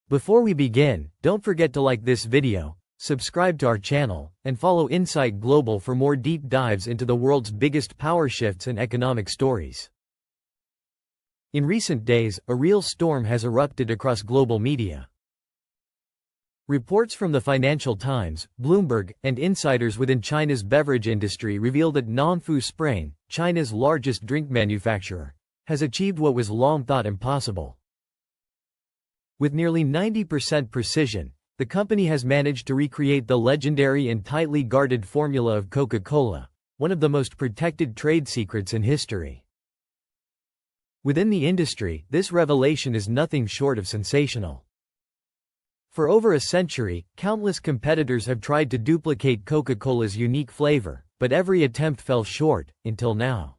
Before we begin, don't forget to like this video, subscribe to our channel, and follow Insight Global for more deep dives into the world's biggest power shifts and economic stories. In recent days, a real storm has erupted across global media. Reports from the Financial Times, Bloomberg, and insiders within China's beverage industry reveal that Nongfu Spring, China's largest drink manufacturer, has achieved what was long thought impossible. With nearly 90% precision, the company has managed to recreate the legendary and tightly guarded formula of Coca-Cola, one of the most protected trade secrets in history. Within the industry, this revelation is nothing short of sensational. For over a century, countless competitors have tried to duplicate Coca-Cola's unique flavor, but every attempt fell short, until now.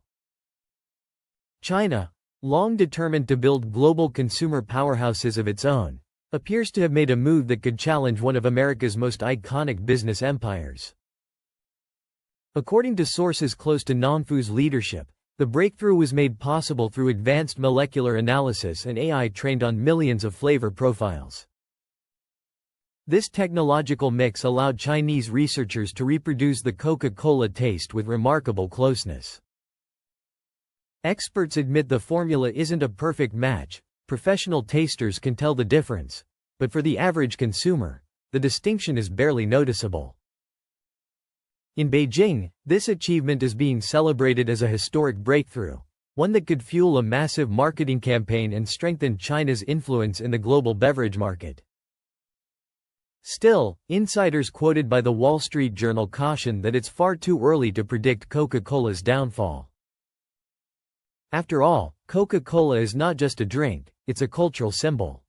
China, long determined to build global consumer powerhouses of its own, appears to have made a move that could challenge one of America's most iconic business empires. According to sources close to Nongfu's leadership, the breakthrough was made possible through advanced molecular analysis and AI trained on millions of flavor profiles. This technological mix allowed Chinese researchers to reproduce the Coca-Cola taste with remarkable closeness. Experts admit the formula isn't a perfect match, professional tasters can tell the difference, but for the average consumer, the distinction is barely noticeable. In Beijing, this achievement is being celebrated as a historic breakthrough, one that could fuel a massive marketing campaign and strengthen China's influence in the global beverage market. Still, insiders quoted by the Wall Street Journal caution that it's far too early to predict Coca-Cola's downfall. After all, Coca-Cola is not just a drink, it's a cultural symbol.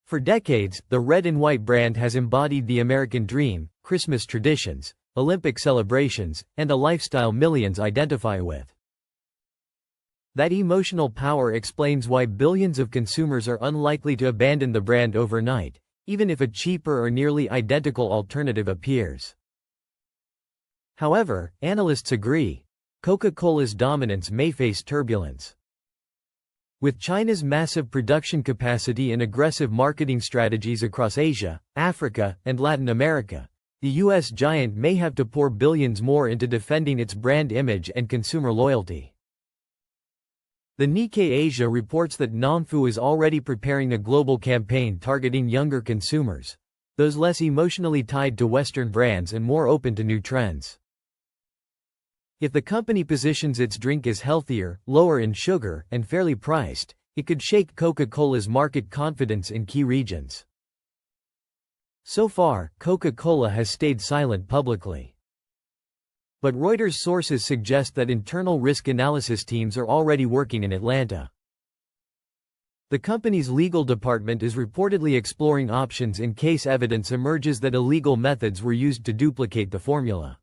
For decades, the red and white brand has embodied the American dream, Christmas traditions, Olympic celebrations, and a lifestyle millions identify with. That emotional power explains why billions of consumers are unlikely to abandon the brand overnight, even if a cheaper or nearly identical alternative appears. However, analysts agree, Coca-Cola's dominance may face turbulence. With China's massive production capacity and aggressive marketing strategies across Asia, Africa, and Latin America, the U.S. giant may have to pour billions more into defending its brand image and consumer loyalty. The Nikkei Asia reports that Nongfu is already preparing a global campaign targeting younger consumers, those less emotionally tied to Western brands and more open to new trends. If the company positions its drink as healthier, lower in sugar, and fairly priced, it could shake Coca-Cola's market confidence in key regions. So far, Coca-Cola has stayed silent publicly. But Reuters sources suggest that internal risk analysis teams are already working in Atlanta. The company's legal department is reportedly exploring options in case evidence emerges that illegal methods were used to duplicate the formula.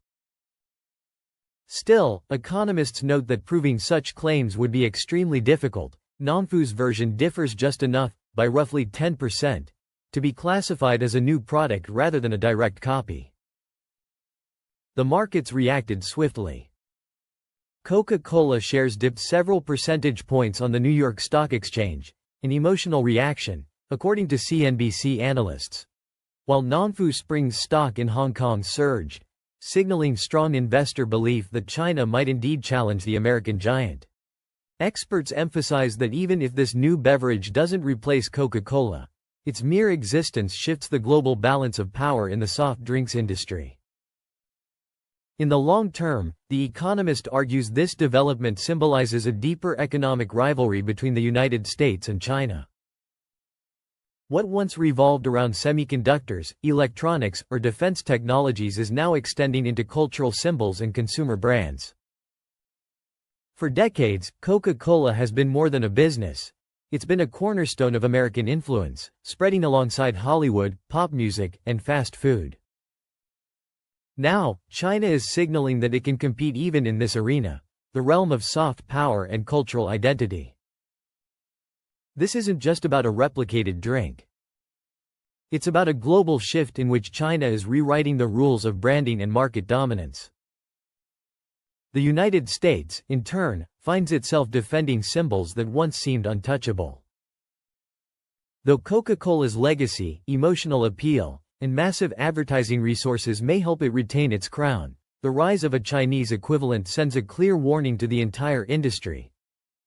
Still, economists note that proving such claims would be extremely difficult. Nongfu's version differs just enough, by roughly 10%, to be classified as a new product rather than a direct copy. The markets reacted swiftly. Coca-Cola shares dipped several percentage points on the New York Stock Exchange, an emotional reaction, according to CNBC analysts, while Nongfu Spring's stock in Hong Kong surged, signaling strong investor belief that China might indeed challenge the American giant. Experts emphasize that even if this new beverage doesn't replace Coca-Cola, its mere existence shifts the global balance of power in the soft drinks industry. In the long term, The Economist argues this development symbolizes a deeper economic rivalry between the United States and China. What once revolved around semiconductors, electronics, or defense technologies is now extending into cultural symbols and consumer brands. For decades, Coca-Cola has been more than a business. It's been a cornerstone of American influence, spreading alongside Hollywood, pop music, and fast food. Now, China is signaling that it can compete even in this arena, the realm of soft power and cultural identity. This isn't just about a replicated drink. It's about a global shift in which China is rewriting the rules of branding and market dominance. The United States, in turn, finds itself defending symbols that once seemed untouchable. Though Coca-Cola's legacy, emotional appeal, and massive advertising resources may help it retain its crown, the rise of a Chinese equivalent sends a clear warning to the entire industry.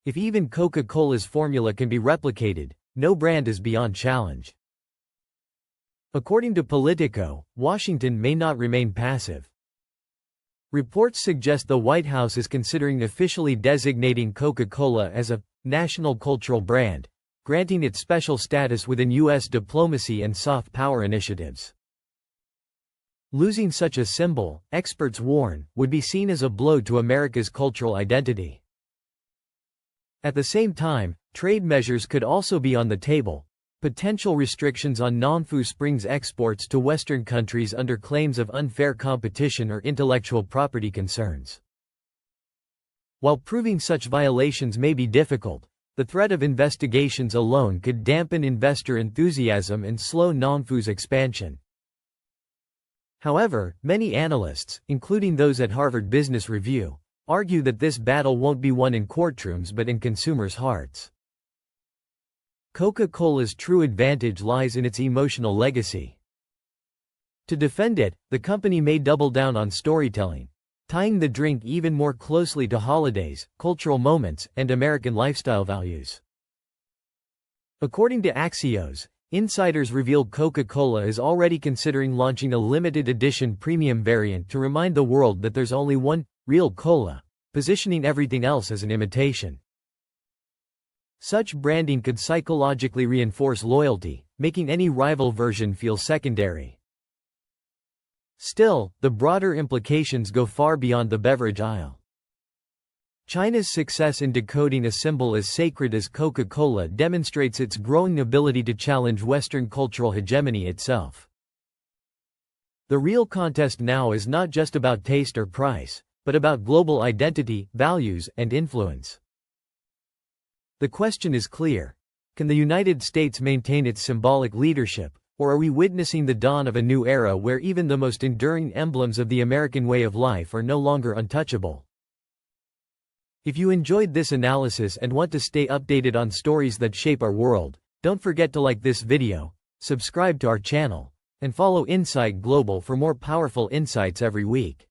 If even Coca-Cola's formula can be replicated, no brand is beyond challenge. According to Politico, Washington may not remain passive. Reports suggest the White House is considering officially designating Coca-Cola as a national cultural brand, granting it special status within U.S. diplomacy and soft power initiatives. Losing such a symbol, experts warn, would be seen as a blow to America's cultural identity. At the same time, trade measures could also be on the table. Potential restrictions on Nongfu Spring's exports to Western countries under claims of unfair competition or intellectual property concerns. While proving such violations may be difficult, the threat of investigations alone could dampen investor enthusiasm and slow Nongfu's expansion. However, many analysts, including those at Harvard Business Review, argue that this battle won't be won in courtrooms but in consumers' hearts. Coca-Cola's true advantage lies in its emotional legacy. To defend it, the company may double down on storytelling, tying the drink even more closely to holidays, cultural moments, and American lifestyle values. According to Axios, insiders reveal Coca-Cola is already considering launching a limited edition premium variant to remind the world that there's only one real cola, positioning everything else as an imitation. Such branding could psychologically reinforce loyalty, making any rival version feel secondary. Still, the broader implications go far beyond the beverage aisle. China's success in decoding a symbol as sacred as Coca-Cola demonstrates its growing ability to challenge Western cultural hegemony itself. The real contest now is not just about taste or price, but about global identity, values, and influence. The question is clear. Can the United States maintain its symbolic leadership, or are we witnessing the dawn of a new era where even the most enduring emblems of the American way of life are no longer untouchable? If you enjoyed this analysis and want to stay updated on stories that shape our world, don't forget to like this video, subscribe to our channel, and follow Insight Global for more powerful insights every week.